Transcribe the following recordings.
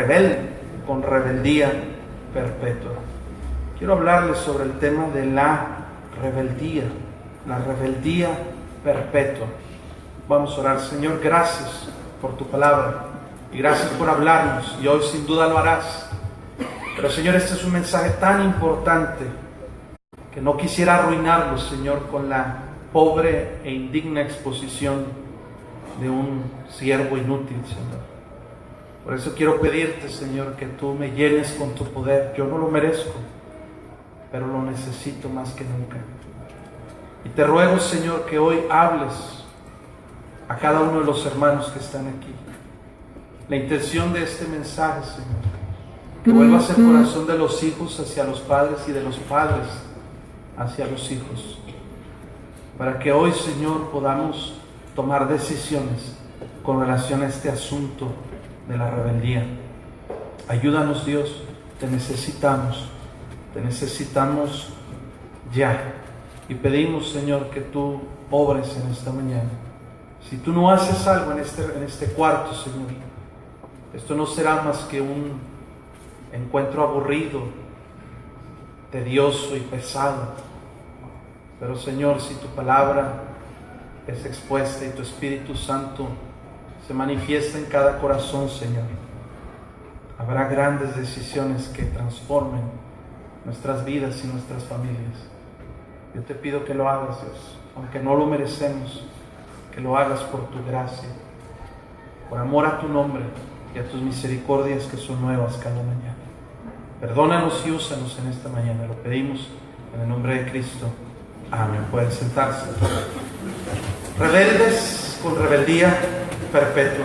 rebelde, con rebeldía perpetua. Quiero hablarles sobre el tema de la rebeldía perpetua. Vamos a orar. Señor, gracias por tu palabra y gracias por hablarnos, y hoy sin duda lo harás. Pero Señor, este es un mensaje tan importante que no quisiera arruinarlo, Señor, con la pobre e indigna exposición de un siervo inútil, Señor. Por eso quiero pedirte, Señor, que tú me llenes con tu poder. Yo no lo merezco, pero lo necesito más que nunca. Y te ruego, Señor, que hoy hables a cada uno de los hermanos que están aquí. La intención de este mensaje, Señor, que vuelvas el corazón de los hijos hacia los padres y de los padres hacia los hijos, para que hoy, Señor, podamos tomar decisiones con relación a este asunto de la rebeldía. Ayúdanos, Dios, te necesitamos ya, y pedimos, Señor, que tú obres en esta mañana. Si tú no haces algo en este cuarto, Señor, esto no será más que un encuentro aburrido, tedioso y pesado. Pero, Señor, si tu palabra es expuesta y tu Espíritu Santo se manifiesta en cada corazón, Señor, habrá grandes decisiones que transformen nuestras vidas y nuestras familias. Yo te pido que lo hagas, Dios, aunque no lo merecemos, que lo hagas por tu gracia, por amor a tu nombre y a tus misericordias que son nuevas cada mañana. Perdónanos y úsanos en esta mañana, lo pedimos en el nombre de Cristo. Amén. Pueden sentarse. Rebeldes con rebeldía perpetua.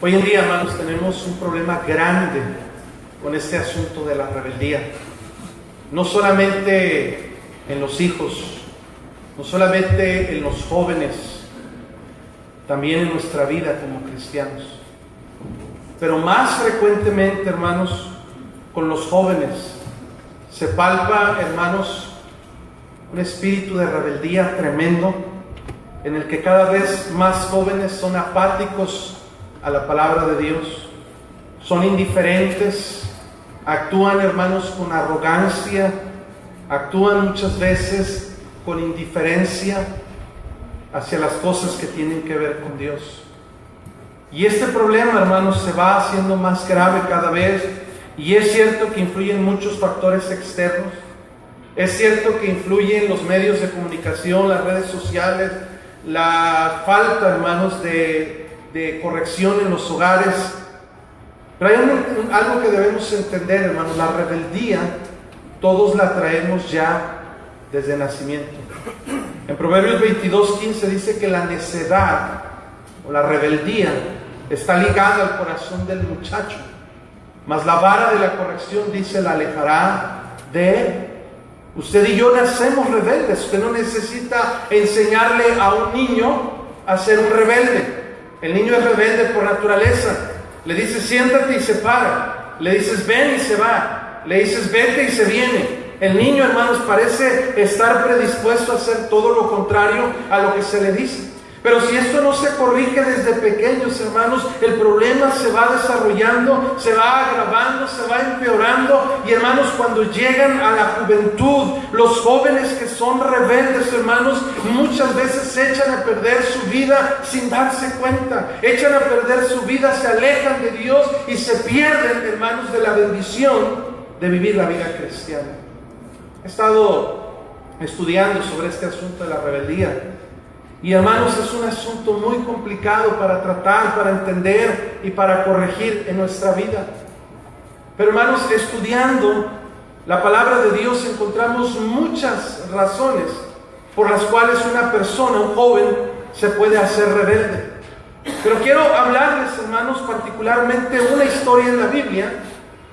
Hoy en día, hermanos, tenemos un problema grande con este asunto de la rebeldía. No solamente en los hijos, no solamente en los jóvenes, también en nuestra vida como cristianos. Pero más frecuentemente, hermanos, con los jóvenes se palpa, hermanos, un espíritu de rebeldía tremendo, en el que cada vez más jóvenes son apáticos a la palabra de Dios, son indiferentes, actúan, hermanos, con arrogancia, actúan muchas veces con indiferencia hacia las cosas que tienen que ver con Dios. Y este problema, hermanos, se va haciendo más grave cada vez, y es cierto que influyen muchos factores externos. Es cierto que influyen los medios de comunicación, las redes sociales, la falta, hermanos, de corrección en los hogares. Pero hay algo que debemos entender, hermanos: la rebeldía todos la traemos ya desde nacimiento. En Proverbios 22:15 dice que la necedad o la rebeldía está ligada al corazón del muchacho, mas la vara de la corrección, dice, la alejará de él. Usted y yo nacemos rebeldes. Usted no necesita enseñarle a un niño a ser un rebelde. El niño es rebelde por naturaleza. Le dices siéntate y se para. Le dices ven y se va. Le dices vete y se viene. El niño, hermanos, parece estar predispuesto a hacer todo lo contrario a lo que se le dice. Pero si esto no se corrige desde pequeños, hermanos, el problema se va desarrollando, se va agravando, se va empeorando. Y, hermanos, cuando llegan a la juventud, los jóvenes que son rebeldes, hermanos, muchas veces se echan a perder su vida sin darse cuenta. Echan a perder su vida, se alejan de Dios y se pierden, hermanos, de la bendición de vivir la vida cristiana. He estado estudiando sobre este asunto de la rebeldía. Y, hermanos, es un asunto muy complicado para tratar, para entender y para corregir en nuestra vida. Pero, hermanos, estudiando la palabra de Dios encontramos muchas razones por las cuales una persona, un joven, se puede hacer rebelde. Pero quiero hablarles, hermanos, particularmente una historia en la Biblia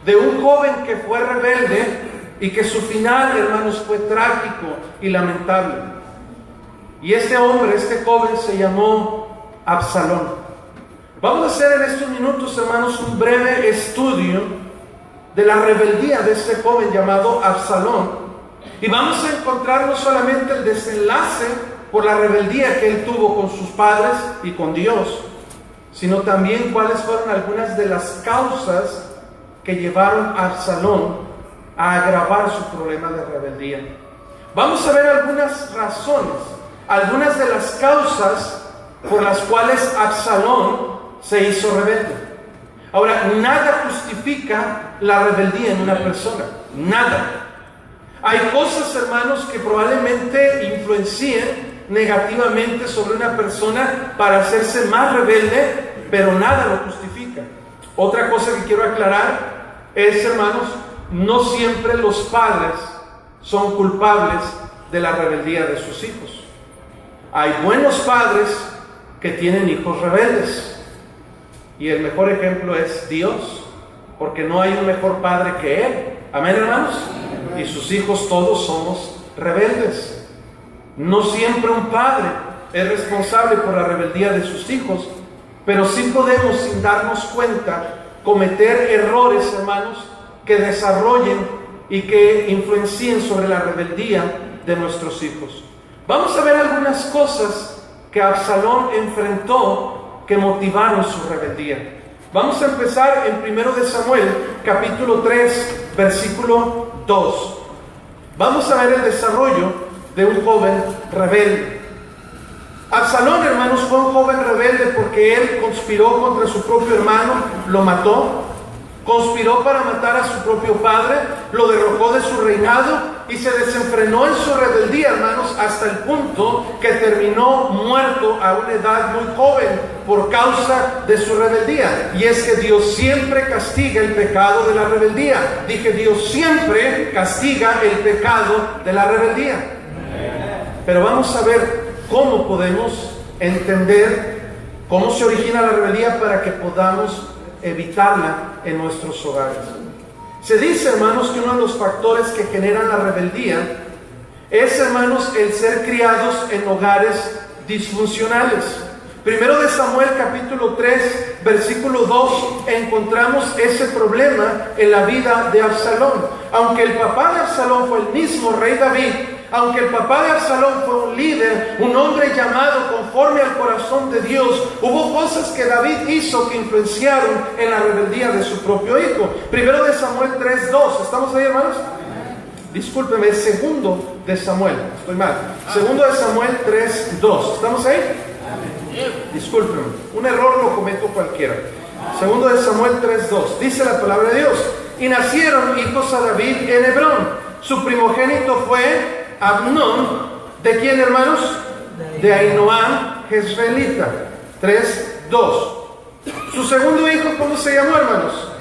de un joven que fue rebelde y que su final, hermanos, fue trágico y lamentable. Y este hombre, este joven, se llamó Absalón. Vamos a hacer en estos minutos, hermanos, un breve estudio de la rebeldía de este joven llamado Absalón. Y vamos a encontrar no solamente el desenlace por la rebeldía que él tuvo con sus padres y con Dios, sino también cuáles fueron algunas de las causas que llevaron a Absalón a agravar su problema de rebeldía. Vamos a ver algunas razones, algunas de las causas por las cuales Absalón se hizo rebelde. Ahora, nada justifica la rebeldía en una persona, nada. Hay cosas, hermanos, que probablemente influencien negativamente sobre una persona para hacerse más rebelde, pero nada lo justifica. Otra cosa que quiero aclarar es, hermanos, no siempre los padres son culpables de la rebeldía de sus hijos. Hay buenos padres que tienen hijos rebeldes, y el mejor ejemplo es Dios, porque no hay un mejor padre que Él. Amén, hermanos. Y sus hijos todos somos rebeldes. No siempre un padre es responsable por la rebeldía de sus hijos, pero sí podemos, sin darnos cuenta, cometer errores, hermanos, que desarrollen y que influencien sobre la rebeldía de nuestros hijos. Vamos a ver algunas cosas que Absalón enfrentó que motivaron su rebeldía. Vamos a empezar en 1 de Samuel, capítulo 3, versículo 2. Vamos a ver el desarrollo de un joven rebelde. Absalón, hermanos, fue un joven rebelde porque él conspiró contra su propio hermano, lo mató, conspiró para matar a su propio padre, lo derrocó de su reinado y se desenfrenó en su rebeldía, hermanos, hasta el punto que terminó muerto a una edad muy joven por causa de su rebeldía. Y es que Dios siempre castiga el pecado de la rebeldía. Dije, Dios siempre castiga el pecado de la rebeldía. Pero vamos a ver cómo podemos entender cómo se origina la rebeldía para que podamos evitarla en nuestros hogares. Se dice, hermanos, que uno de los factores que generan la rebeldía es, hermanos, el ser criados en hogares disfuncionales. 1 de Samuel capítulo 3 versículo 2 encontramos ese problema en la vida de Absalón. Aunque el papá de Absalón fue el mismo rey David, aunque el papá de Absalón fue un líder, un hombre llamado conforme al corazón de Dios, hubo cosas que David hizo que influenciaron en la rebeldía de su propio hijo. 1 de Samuel 3:2, ¿estamos ahí, hermanos? Discúlpeme, es 2 de Samuel, estoy mal. 2 de Samuel 3:2, ¿estamos ahí? Discúlpeme, un error lo comete cualquiera. 2 de Samuel 3:2, dice la palabra de Dios: y nacieron hijos a David en Hebrón. Su primogénito fue Amnón. ¿De quién, hermanos? De Ahinoam, jezreelita. 3:2. Su segundo hijo, ¿cómo se llamó, hermanos?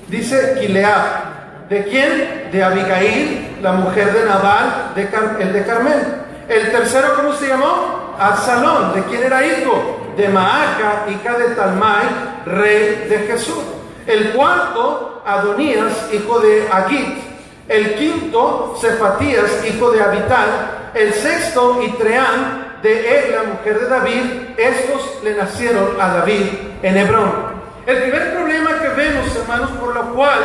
Dice Kileab. ¿De quién? De Abigail, la mujer de Nabal, el de Carmel. El tercero, ¿cómo se llamó? Absalón. ¿De quién era hijo? De Maaca, hija de Talmai, rey de Jesús. El cuarto, Adonías, hijo de Agit. El quinto, Cefatías, hijo de Abital. El sexto, Itreán, de la mujer de David. Estos le nacieron a David en Hebrón. El primer problema que vemos, hermanos, por lo cual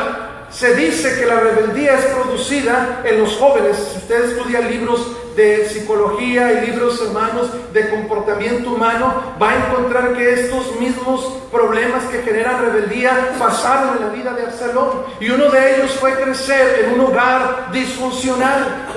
se dice que la rebeldía es producida en los jóvenes. Si usted estudia libros de psicología y libros, hermanos, de comportamiento humano, va a encontrar que estos mismos problemas que generan rebeldía pasaron en la vida de Absalón. Y uno de ellos fue crecer en un hogar disfuncional.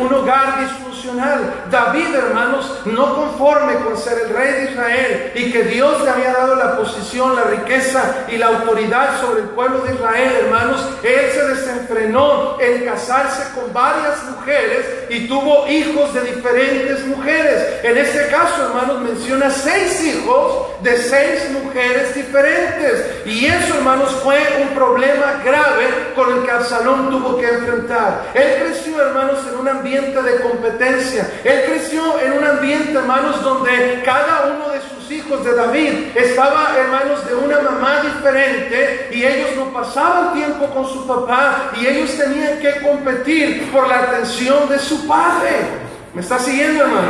David, hermanos, no conforme con ser el rey de Israel y que Dios le había dado la posición, la riqueza y la autoridad sobre el pueblo de Israel, hermanos, él se desenfrenó en casarse con varias mujeres y tuvo hijos de diferentes mujeres. En este caso, hermanos, menciona 6 hijos de 6 mujeres diferentes. Y eso, hermanos, fue un problema grave con el que Absalón tuvo que enfrentar. Él creció, hermanos, en un ambiente de competencia. Él creció en un ambiente, hermanos, donde cada uno de sus hijos de David estaba, hermanos, de una mamá diferente, y ellos no pasaban tiempo con su papá, y ellos tenían que competir por la atención de su padre. ¿Me está siguiendo, hermano?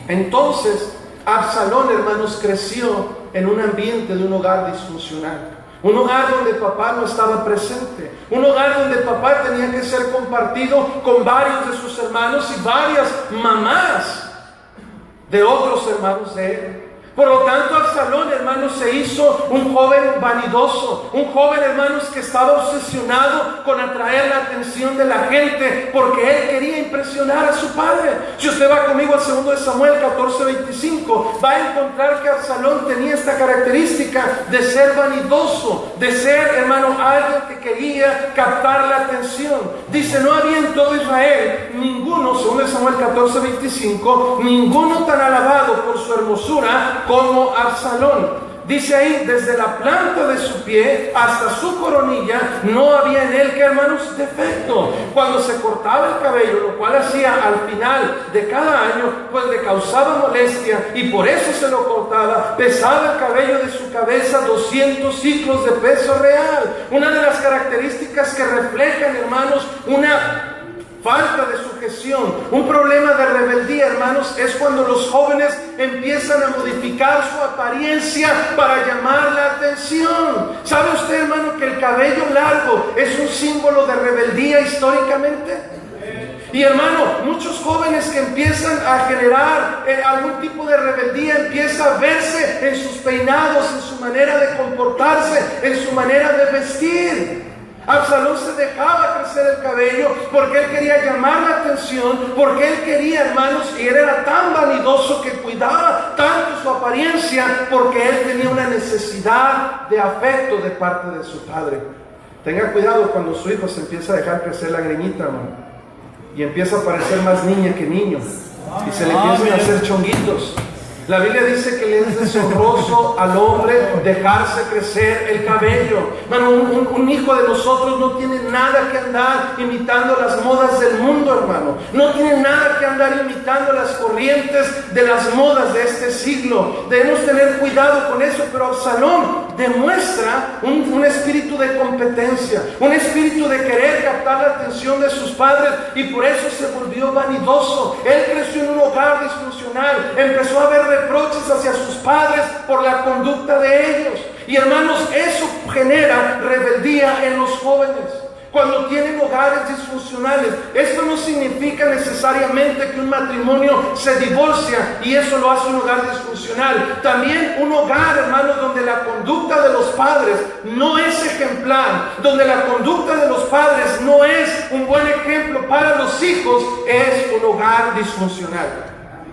Entonces, Absalón, hermanos, creció en un ambiente de un hogar disfuncional. Un hogar donde papá no estaba presente. Un hogar donde papá tenía que ser compartido con varios de sus hermanos y varias mamás de otros hermanos de él. Por lo tanto, Absalón, hermanos, se hizo un joven vanidoso, un joven, hermanos, que estaba obsesionado con atraer la atención de la gente, porque él quería impresionar a su padre. Si usted va conmigo al 2 de Samuel 14:25, va a encontrar que Absalón tenía esta característica de ser vanidoso, de ser, hermano, alguien que quería captar la atención. Dice, no había en todo Israel ninguno, 2 de Samuel 14:25, ninguno tan alabado por su hermosura como Absalón. Dice ahí, desde la planta de su pie hasta su coronilla, no había en él, que hermanos, defecto. Cuando se cortaba el cabello, lo cual hacía al final de cada año, pues le causaba molestia, y por eso se lo cortaba. Pesaba el cabello de su cabeza 200 ciclos de peso real. Una de las características que reflejan, hermanos, una falta de sujeción, un problema de rebeldía, hermanos, es cuando los jóvenes empiezan a modificar su apariencia para llamar la atención. ¿Sabe usted, hermano, que el cabello largo es un símbolo de rebeldía históricamente? Y hermano, muchos jóvenes que empiezan a generar algún tipo de rebeldía, empieza a verse en sus peinados, en su manera de comportarse, en su manera de vestir. Absalón se dejaba crecer el cabello porque él quería llamar la atención, porque él quería, hermanos, y él era tan vanidoso que cuidaba tanto su apariencia, porque él tenía una necesidad de afecto de parte de su padre. Tenga cuidado cuando su hijo se empieza a dejar crecer la greñita, hermano, y empieza a parecer más niña que niño, y se le empiezan a hacer chonguitos. La Biblia dice que le es deshonroso al hombre dejarse crecer el cabello. Hermano, un hijo de nosotros no tiene nada que andar imitando las modas del mundo, hermano. No tiene nada que andar imitando las corrientes de las modas de este siglo. Debemos tener cuidado con eso, pero Absalón demuestra un espíritu de competencia, un espíritu de querer captar la atención de sus padres, y por eso se volvió vanidoso. Él creció en un hogar disfuncional, empezó a ver reproches hacia sus padres por la conducta de ellos. Y hermanos, eso genera rebeldía en los jóvenes. Cuando tienen hogares disfuncionales, esto no significa necesariamente que un matrimonio se divorcia y eso lo hace un hogar disfuncional. También un hogar, hermanos, donde la conducta de los padres no es ejemplar, donde la conducta de los padres no es un buen ejemplo para los hijos, es un hogar disfuncional,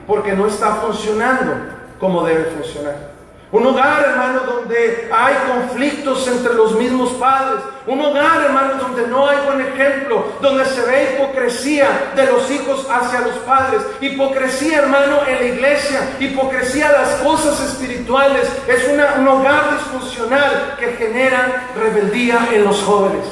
porque no está funcionando como debe funcionar. Un hogar, hermano, donde hay conflictos entre los mismos padres. Un hogar, hermano, donde no hay buen ejemplo, donde se ve hipocresía de los hijos hacia los padres. Hipocresía, hermano, en la iglesia. Hipocresía a las cosas espirituales. Es un hogar disfuncional que genera rebeldía en los jóvenes.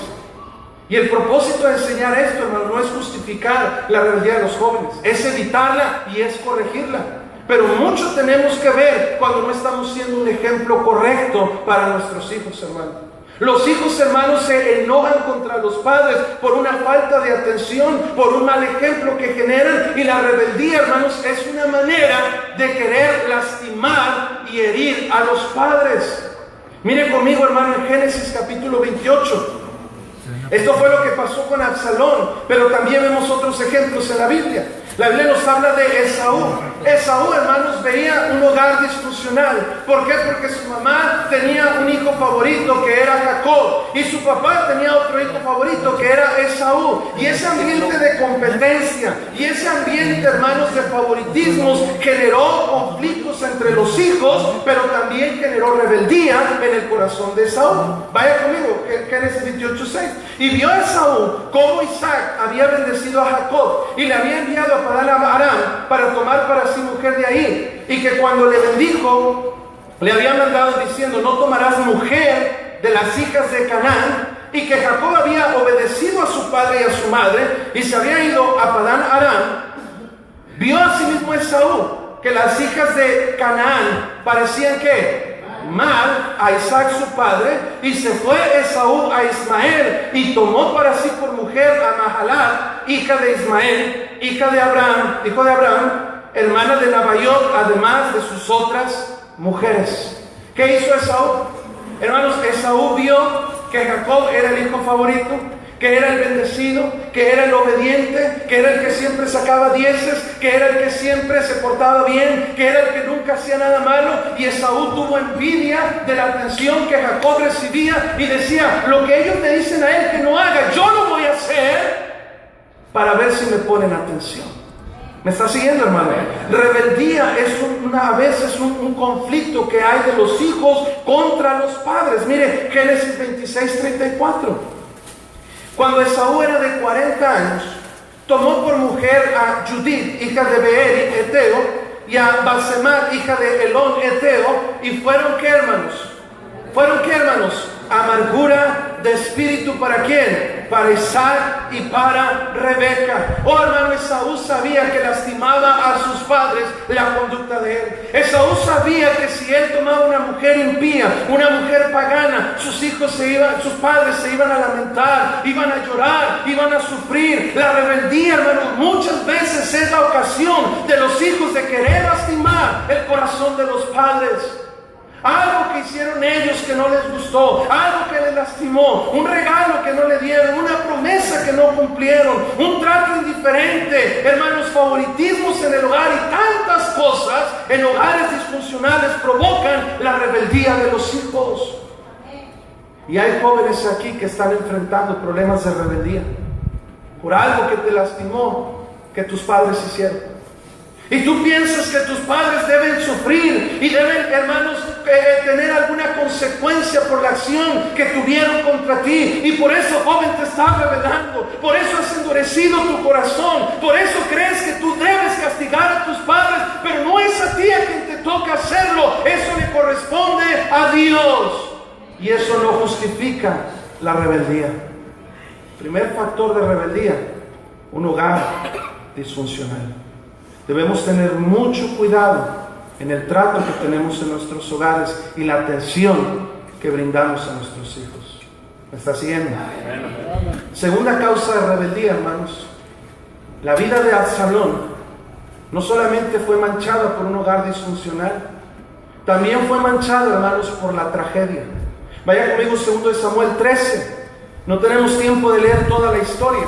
Y el propósito de enseñar esto, hermano, no es justificar la rebeldía de los jóvenes. Es evitarla y es corregirla. Pero mucho tenemos que ver cuando no estamos siendo un ejemplo correcto para nuestros hijos, hermanos. Los hijos, hermanos, se enojan contra los padres por una falta de atención, por un mal ejemplo que generan. Y la rebeldía, hermanos, es una manera de querer lastimar y herir a los padres. Mire conmigo, hermano, en Génesis capítulo 28. Esto fue lo que pasó con Absalón, pero también vemos otros ejemplos en la Biblia. La Biblia nos habla de Esaú. Esaú, hermanos, veía un hogar disfuncional. ¿Por qué? Porque su mamá tenía un hijo favorito que era Jacob, y su papá tenía otro hijo favorito que era Esaú. Y ese ambiente de competencia y ese ambiente, hermanos, de favoritismos generó conflictos entre los hijos, pero también generó rebeldía en el corazón de Esaú. Vaya conmigo, Génesis 28:6. Y vio a Esaú cómo Isaac había bendecido a Jacob y le había enviado a Padán Aram para tomar para sí mujer de ahí, y que cuando le bendijo le había mandado diciendo: no tomarás mujer de las hijas de Canaán, y que Jacob había obedecido a su padre y a su madre y se había ido a Padán Aram. Vio asimismo Esaú que las hijas de Canaán parecían que mal a Isaac su padre, y se fue Esaú a Ismael y tomó para sí por mujer a Mahalat, hija de Ismael, hijo de Abraham, hermana de Nabaiot, además de sus otras mujeres. ¿Qué hizo Esaú? Hermanos, Esaú vio que Jacob era el hijo favorito, que era el bendecido, que era el obediente, que era el que siempre sacaba dieces, que era el que siempre se portaba bien, que era el que nunca hacía nada malo. Y Esaú tuvo envidia de la atención que Jacob recibía y decía: lo que ellos le dicen a él que no haga, yo lo voy a hacer para ver si me ponen atención. ¿Me está siguiendo, hermano? Rebeldía es a veces un conflicto que hay de los hijos contra los padres. Mire, Génesis 26:34. Cuando Esaú era de 40 años, tomó por mujer a Judith, hija de Beeri, Eteo, y a Basemat, hija de Elón, Eteo, y fueron, ¿qué, hermanos? ¿Fueron qué, hermanos? Amargura de espíritu, ¿para quién? Para Isaac y para Rebeca. Oh, hermano, Esaú sabía que lastimaba a sus padres la conducta de él. Esaú sabía que si él tomaba una mujer impía, una mujer pagana, sus padres se iban a lamentar, iban a llorar, iban a sufrir. La rebeldía, hermano, muchas veces es la ocasión de los hijos de querer lastimar el corazón de los padres. Algo que hicieron ellos que no les gustó, algo que les lastimó, un regalo que no le dieron, una promesa que no cumplieron, un trato indiferente, hermanos, favoritismos en el hogar y tantas cosas en hogares disfuncionales provocan la rebeldía de los hijos. Y hay jóvenes aquí que están enfrentando problemas de rebeldía por algo que te lastimó, que tus padres hicieron. Y tú piensas que tus padres deben sufrir y deben, hermanos, tener alguna consecuencia por la acción que tuvieron contra ti. Y por eso, joven, te estás rebelando. Por eso has endurecido tu corazón. Por eso crees que tú debes castigar a tus padres. Pero no es a ti a quien te toca hacerlo. Eso le corresponde a Dios. Y eso no justifica la rebeldía. Primer factor de rebeldía: un hogar disfuncional. Debemos tener mucho cuidado en el trato que tenemos en nuestros hogares y la atención que brindamos a nuestros hijos. ¿Me está siguiendo? Segunda causa de rebeldía, hermanos: la vida de Absalón no solamente fue manchada por un hogar disfuncional, también fue manchada, hermanos, por la tragedia. Vaya conmigo, 2 Samuel 13. No tenemos tiempo de leer toda la historia,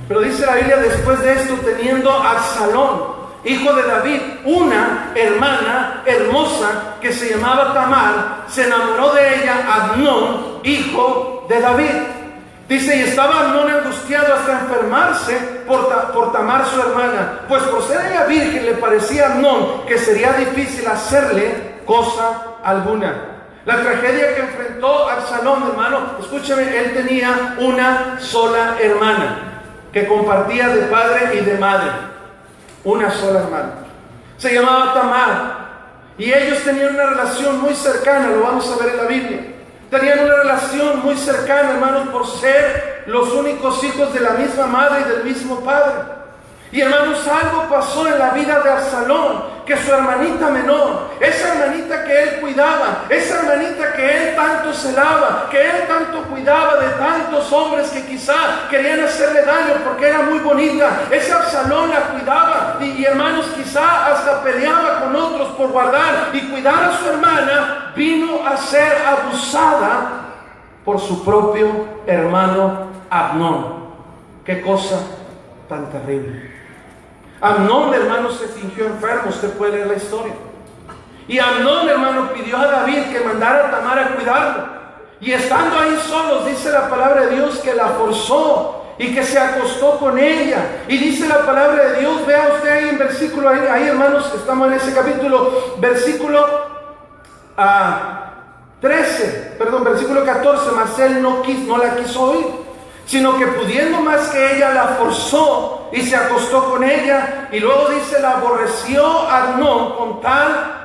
pero dice la Biblia: después de esto, teniendo Absalón, hijo de David, una hermana hermosa que se llamaba Tamar, se enamoró de ella Amnón, hijo de David. Dice: y estaba Amnón angustiado hasta enfermarse por Tamar su hermana, pues por ser ella virgen le parecía a Amnón que sería difícil hacerle cosa alguna. La tragedia que enfrentó Absalón, hermano, escúchame, él tenía una sola hermana que compartía de padre y de madre. Una sola hermana. Se llamaba Tamar. Y ellos tenían una relación muy cercana, lo vamos a ver en la Biblia. Tenían una relación muy cercana, hermanos, por ser los únicos hijos de la misma madre y del mismo padre. Y hermanos, algo pasó en la vida de Absalón, que su hermanita menor, esa hermanita que él cuidaba, esa hermanita que él tanto celaba, que él tanto cuidaba de tantos hombres que quizá querían hacerle daño porque era muy bonita, ese Absalón la cuidaba y hermanos, quizá hasta peleaba con otros por guardar y cuidar a su hermana, vino a ser abusada por su propio hermano Amnón. Qué cosa tan terrible. Amnón, hermano, se fingió enfermo. Usted puede leer la historia. Y Amnón, hermano, pidió a David que mandara a Tamar a cuidarlo. Y estando ahí solos, dice la palabra de Dios que la forzó y que se acostó con ella. Y dice la palabra de Dios, vea usted ahí en versículo, ahí hermanos, estamos en ese capítulo, versículo 14, mas él no la quiso oír, sino que pudiendo más que ella, la forzó y se acostó con ella. Y luego dice, la aborreció Amnón con tal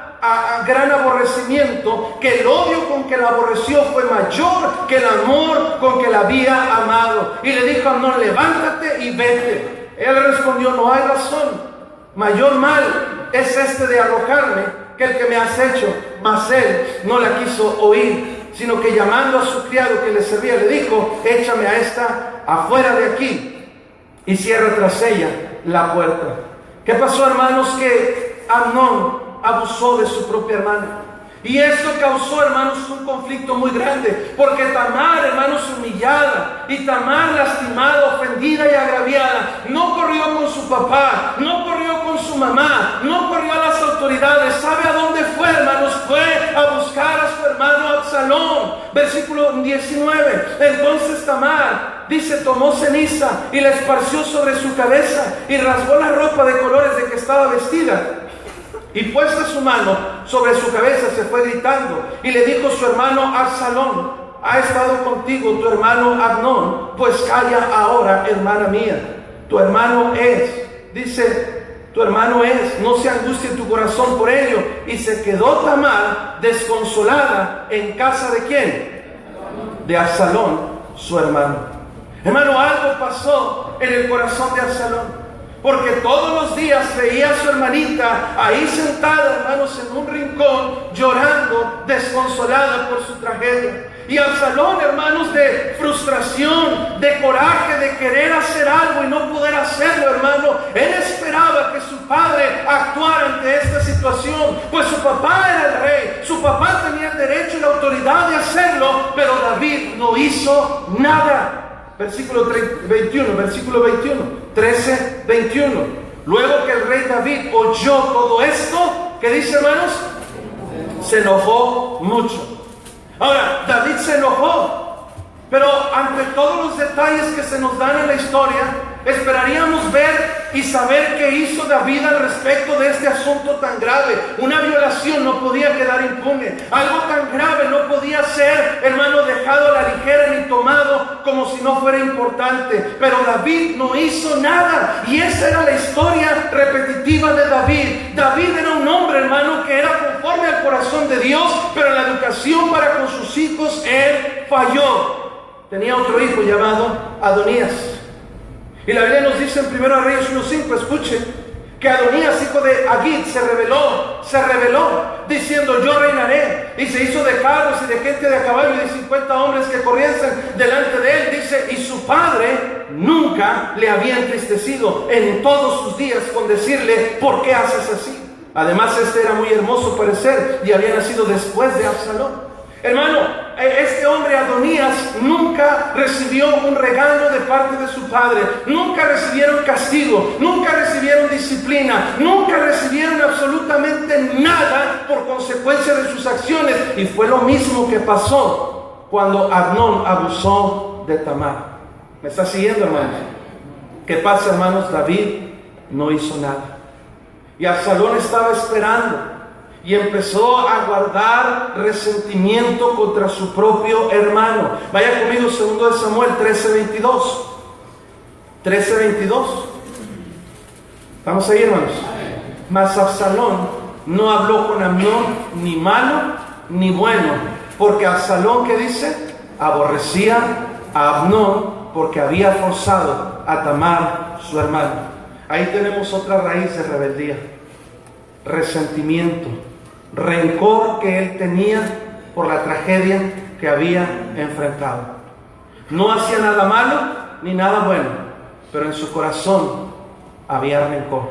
gran aborrecimiento, que el odio con que la aborreció fue mayor que el amor con que la había amado. Y le dijo a Amnón: levántate y vete. Él respondió: no hay razón, mayor mal es este de arrojarme que el que me has hecho. Mas él no la quiso oír, sino que llamando a su criado que le servía, le dijo: échame a esta afuera de aquí y cierra tras ella la puerta. ¿Qué pasó, hermanos? Que Amnón abusó de su propia hermana. Y esto causó, hermanos, un conflicto muy grande, porque Tamar, hermanos, humillada, y Tamar lastimada, ofendida y agraviada, no corrió con su papá, no corrió con su mamá, no corrió a las autoridades. ¿Sabe a dónde fue, hermanos? Fue a buscar a su hermano Absalón. Versículo 19. Entonces Tamar, dice, tomó ceniza y la esparció sobre su cabeza y rasgó la ropa de colores de que estaba vestida. Y puesta su mano sobre su cabeza se fue gritando y le dijo su hermano Absalón: ha estado contigo tu hermano Amnón, pues calla ahora, hermana mía. Tu hermano es, dice, tu hermano es, no se angustie tu corazón por ello. Y se quedó Tamar desconsolada en casa ¿de quién? De Absalón, su hermano. Hermano, algo pasó en el corazón de Absalón, porque todos los días veía a su hermanita ahí sentada, hermanos, en un rincón, llorando, desconsolada por su tragedia. Y Absalón, hermanos, de frustración, de coraje, de querer hacer algo y no poder hacerlo, hermano, él esperaba que su padre actuara ante esta situación, pues su papá era el rey, su papá tenía el derecho y la autoridad de hacerlo, pero David no hizo nada. Versículo 21, 13, 21. Luego que el rey David oyó todo esto, ¿qué dice, hermanos? Se enojó mucho. Ahora, David se enojó, pero ante todos los detalles que se nos dan en la historia, esperaríamos ver y saber qué hizo David al respecto de este asunto tan grave. Una violación no podía quedar impune. Algo tan grave no podía ser, hermano, dejado a la ligera ni tomado como si no fuera importante. Pero David no hizo nada. Y esa era la historia repetitiva de David. David era un hombre, hermano, que era conforme al corazón de Dios, pero en la educación para con sus hijos él falló. Tenía otro hijo llamado Adonías. Y la Biblia nos dice en 1 Reyes 1:5, escuche, que Adonías, hijo de Agit, se rebeló, diciendo: yo reinaré. Y se hizo de carros y de gente de a caballo y de 50 hombres que corriesen delante de él. Dice, y su padre nunca le había entristecido en todos sus días con decirle: ¿por qué haces así? Además, este era muy hermoso parecer y había nacido después de Absalón. Hermano, este hombre Adonías nunca recibió un regaño de parte de su padre, nunca recibieron castigo, nunca recibieron disciplina, nunca recibieron absolutamente nada por consecuencia de sus acciones. Y fue lo mismo que pasó cuando Amnón abusó de Tamar. ¿Me está siguiendo, hermanos? ¿Qué pasa, hermanos? David no hizo nada. Y Absalón estaba esperando. Y empezó a guardar resentimiento contra su propio hermano. Vaya conmigo, 2 de Samuel 13:22. 13:22. ¿Estamos ahí, hermanos? Mas Absalón no habló con Amnón ni malo ni bueno, porque Absalón, ¿qué dice? Aborrecía a Amnón porque había forzado a Tamar, su hermano. Ahí tenemos otra raíz de rebeldía: resentimiento, rencor que él tenía por la tragedia que había enfrentado. No hacía nada malo ni nada bueno, pero en su corazón había rencor,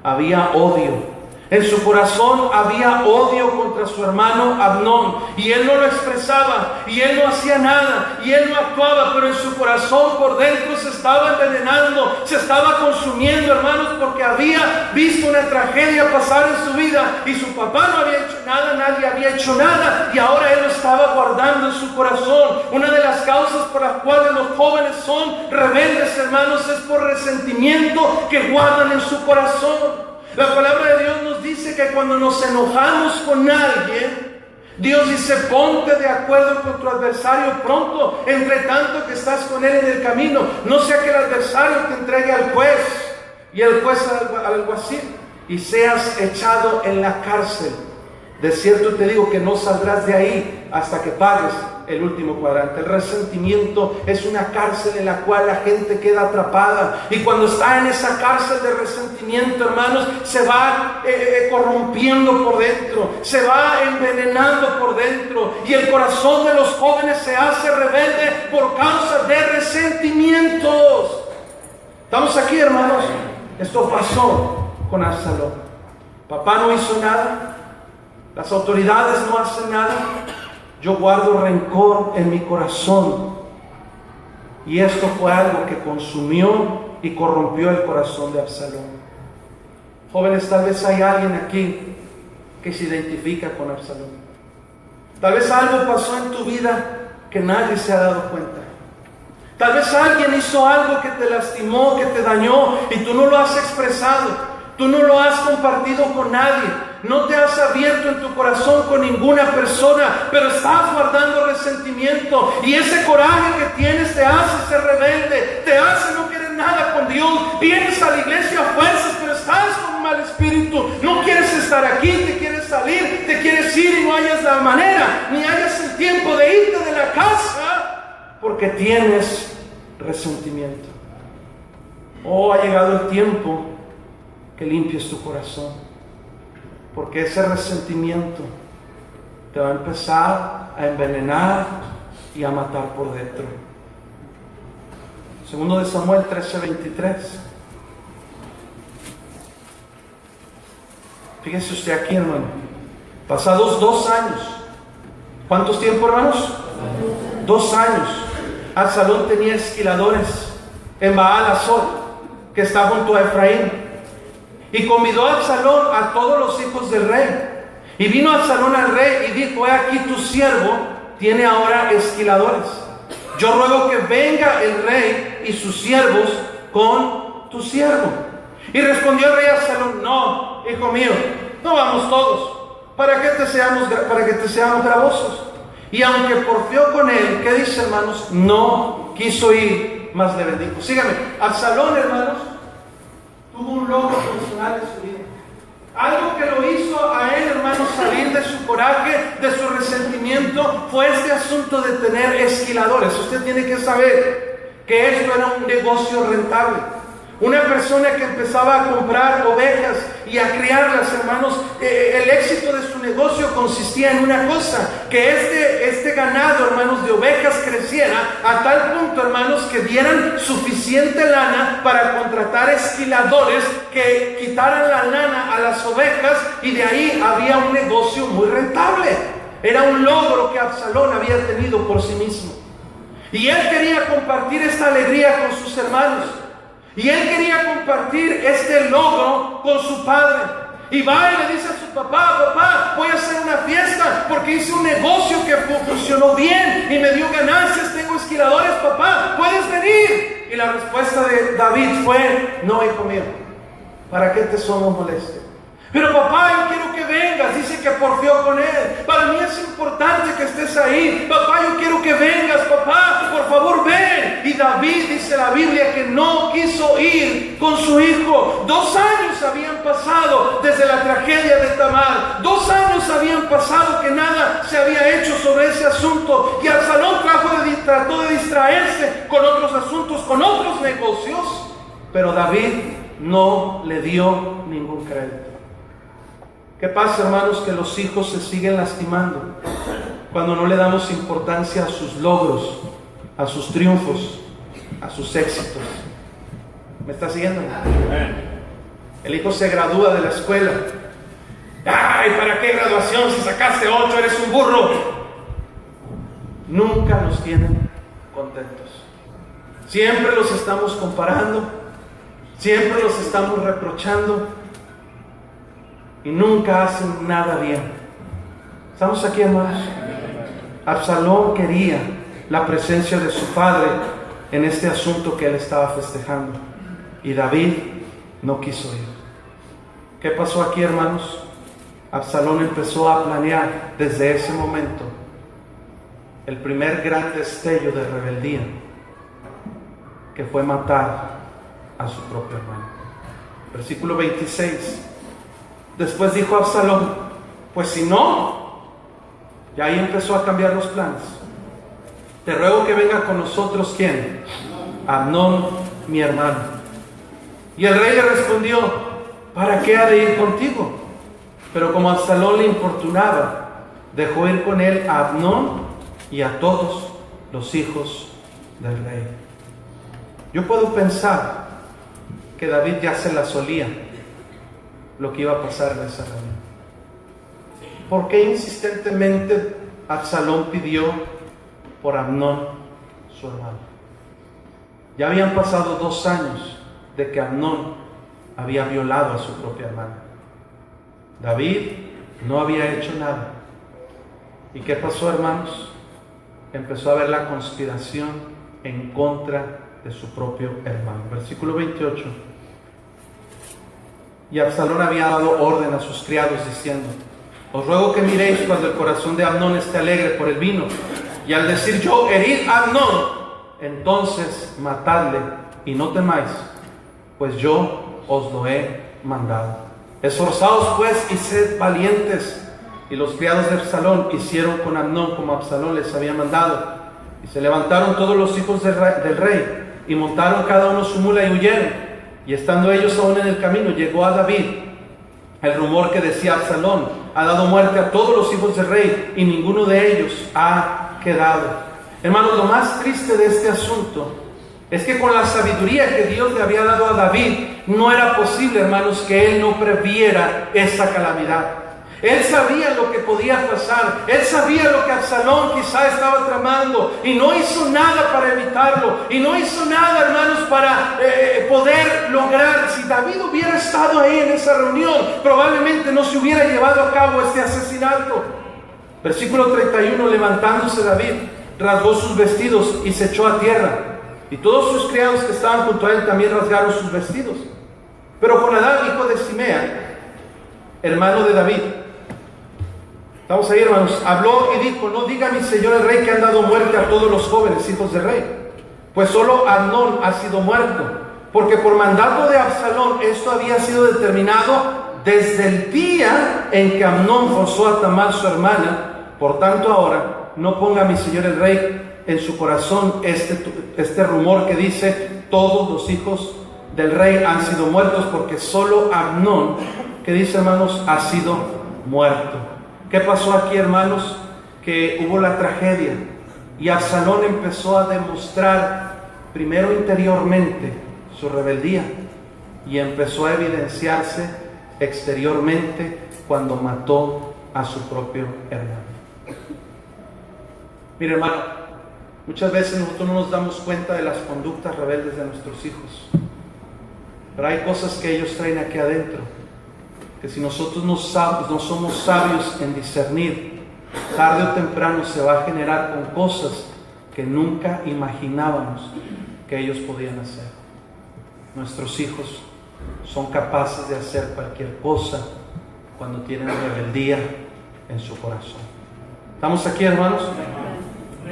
había odio. En su corazón había odio contra su hermano Amnón, y él no lo expresaba, y él no hacía nada, y él no actuaba, pero en su corazón por dentro se estaba envenenando, se estaba consumiendo, hermanos, porque había visto una tragedia pasar en su vida, y su papá no había hecho nada, nadie había hecho nada, y ahora él lo estaba guardando en su corazón. Una de las causas por las cuales los jóvenes son rebeldes, hermanos, es por resentimiento que guardan en su corazón. La palabra de Dios nos dice que cuando nos enojamos con alguien, Dios dice: ponte de acuerdo con tu adversario pronto, entre tanto que estás con él en el camino. No sea que el adversario te entregue al juez y el juez al alguacil y seas echado en la cárcel. De cierto te digo que no saldrás de ahí hasta que pagues el último cuadrante. El resentimiento es una cárcel en la cual la gente queda atrapada, y cuando está en esa cárcel de resentimiento, hermanos, se va corrompiendo por dentro, se va envenenando por dentro, y el corazón de los jóvenes se hace rebelde por causa de resentimientos. ¿Estamos aquí, hermanos? Esto pasó con Absalón. Papá no hizo nada, las autoridades no hacen nada, yo guardo rencor en mi corazón. Y esto fue algo que consumió y corrompió el corazón de Absalón. Jóvenes, tal vez hay alguien aquí que se identifica con Absalón. Tal vez algo pasó en tu vida que nadie se ha dado cuenta. Tal vez alguien hizo algo que te lastimó, que te dañó, y tú no lo has expresado, tú no lo has compartido con nadie, no te has abierto en tu corazón con ninguna persona, pero estás guardando resentimiento, y ese coraje que tienes te hace ser rebelde, te hace no querer nada con Dios. Vienes a la iglesia a fuerzas, pero estás con un mal espíritu, no quieres estar aquí, te quieres salir, te quieres ir y no hayas la manera, ni hayas el tiempo de irte de la casa, porque tienes resentimiento. Oh, ha llegado el tiempo que limpies tu corazón, porque ese resentimiento te va a empezar a envenenar y a matar por dentro. Segundo de Samuel 13:23. Fíjese usted aquí, hermano. Pasados 2 años. ¿Cuántos tiempos, hermanos? 2 años. Absalón tenía esquiladores en Baal-Hazor, que está junto a Efraín. Y convidó a Absalón a todos los hijos del rey. Y vino Absalón al rey y dijo: he aquí tu siervo tiene ahora esquiladores. Yo ruego que venga el rey y sus siervos con tu siervo. Y respondió el rey a Absalón: no, hijo mío, no vamos todos. ¿Para qué te seamos gravosos? Y aunque porfió con él, ¿qué dice, hermanos? No quiso ir, mas le bendijo. Síganme. Absalón, hermanos, tuvo un logro personal en su vida. Algo que lo hizo a él, hermanos, salir de su coraje, de su resentimiento, fue este asunto de tener esquiladores. Usted tiene que saber que esto era un negocio rentable. Una persona que empezaba a comprar ovejas y a criarlas, hermanos, el éxito de su negocio consistía en una cosa: que este ganado, hermanos, de ovejas creciera a tal punto, hermanos, que dieran suficiente lana para contratar esquiladores que quitaran la lana a las ovejas, y de ahí había un negocio muy rentable. Era un logro que Absalón había tenido por sí mismo. Y él quería compartir esta alegría con sus hermanos. Y él quería compartir este logro con su padre. Y va y le dice a su papá: papá, voy a hacer una fiesta porque hice un negocio que funcionó bien y me dio ganancias, tengo esquiladores, papá, ¿puedes venir? Y la respuesta de David fue: no, hijo mío, ¿para qué te somos molestos? Pero papá, yo quiero que vengas. Dice que porfió con él. Para mí es importante que estés ahí. Papá, yo quiero que vengas. Papá, por favor, ven. Y David, dice la Biblia, que no quiso ir con su hijo. 2 años habían pasado desde la tragedia de Tamar. 2 años habían pasado que nada se había hecho sobre ese asunto. Y Absalón trató de distraerse con otros asuntos, con otros negocios. Pero David no le dio ningún crédito. ¿Qué pasa, hermanos? Que los hijos se siguen lastimando cuando no le damos importancia a sus logros, a sus triunfos, a sus éxitos. ¿Me está siguiendo? El hijo se gradúa de la escuela. ¡Ay, para qué graduación! Si sacaste 8, eres un burro. Nunca nos tienen contentos. Siempre los estamos comparando, siempre los estamos reprochando, y nunca hacen nada bien. ¿Estamos aquí, hermanos? Absalón quería la presencia de su padre en este asunto que él estaba festejando, y David no quiso ir. ¿Qué pasó aquí, hermanos? Absalón empezó a planear desde ese momento el primer gran destello de rebeldía, que fue matar a su propio hermano. Versículo 26. Después dijo Absalón: pues si no, y ahí empezó a cambiar los planes. Te ruego que venga con nosotros, ¿quién? Amnón, mi hermano. Y el rey le respondió: ¿para qué ha de ir contigo? Pero como Absalón le importunaba, dejó ir con él a Amnón y a todos los hijos del rey. Yo puedo pensar que David ya se la solía lo que iba a pasar en esa reunión. ¿por qué insistentemente Absalón pidió por Amnón, su hermano? Ya habían pasado 2 años de que Amnón había violado a su propia hermana. David no había hecho nada. ¿Y qué pasó, hermanos? Empezó a haber la conspiración en contra de su propio hermano. Versículo 28. Y Absalón había dado orden a sus criados diciendo: os ruego que miréis cuando el corazón de Amnón esté alegre por el vino, y al decir yo, herid a Amnón, entonces matadle y no temáis, pues yo os lo he mandado. Esforzaos pues y sed valientes. Y los criados de Absalón hicieron con Amnón como Absalón les había mandado. Y se levantaron todos los hijos del rey, y montaron cada uno su mula y huyeron. Y estando ellos aún en el camino, llegó a David el rumor que decía: Absalón ha dado muerte a todos los hijos del rey, y ninguno de ellos ha quedado. Hermanos, lo más triste de este asunto es que con la sabiduría que Dios le había dado a David, no era posible, hermanos, que él no previera esa calamidad. Él sabía lo que podía pasar. Él sabía lo que Absalón quizá estaba tramando, y no hizo nada para evitarlo. Y no hizo nada, hermanos, para poder lograr. Si David hubiera estado ahí en esa reunión, probablemente no se hubiera llevado a cabo este asesinato. Versículo 31. Levantándose David, rasgó sus vestidos y se echó a tierra. Y todos sus criados que estaban junto a él también rasgaron sus vestidos. Pero Jonadab, hijo de Simea, hermano de David, estamos ahí, hermanos, habló y dijo: no diga mi señor el rey que han dado muerte a todos los jóvenes hijos del rey, pues solo Amnón ha sido muerto, porque por mandato de Absalón esto había sido determinado desde el día en que Amnón forzó a Tamar su hermana. Por tanto ahora no ponga mi señor el rey en su corazón este rumor que dice: todos los hijos del rey han sido muertos, porque solo Amnón, que dice, hermanos, ha sido muerto. ¿Qué pasó aquí, hermanos? Que hubo la tragedia, y Absalón empezó a demostrar primero interiormente su rebeldía, y empezó a evidenciarse exteriormente cuando mató a su propio hermano. Mire, hermano, muchas veces nosotros no nos damos cuenta de las conductas rebeldes de nuestros hijos, pero hay cosas que ellos traen aquí adentro, que si nosotros no somos sabios en discernir, tarde o temprano se va a generar con cosas que nunca imaginábamos que ellos podían hacer. Nuestros hijos son capaces de hacer cualquier cosa cuando tienen rebeldía en su corazón. ¿Estamos aquí, hermanos?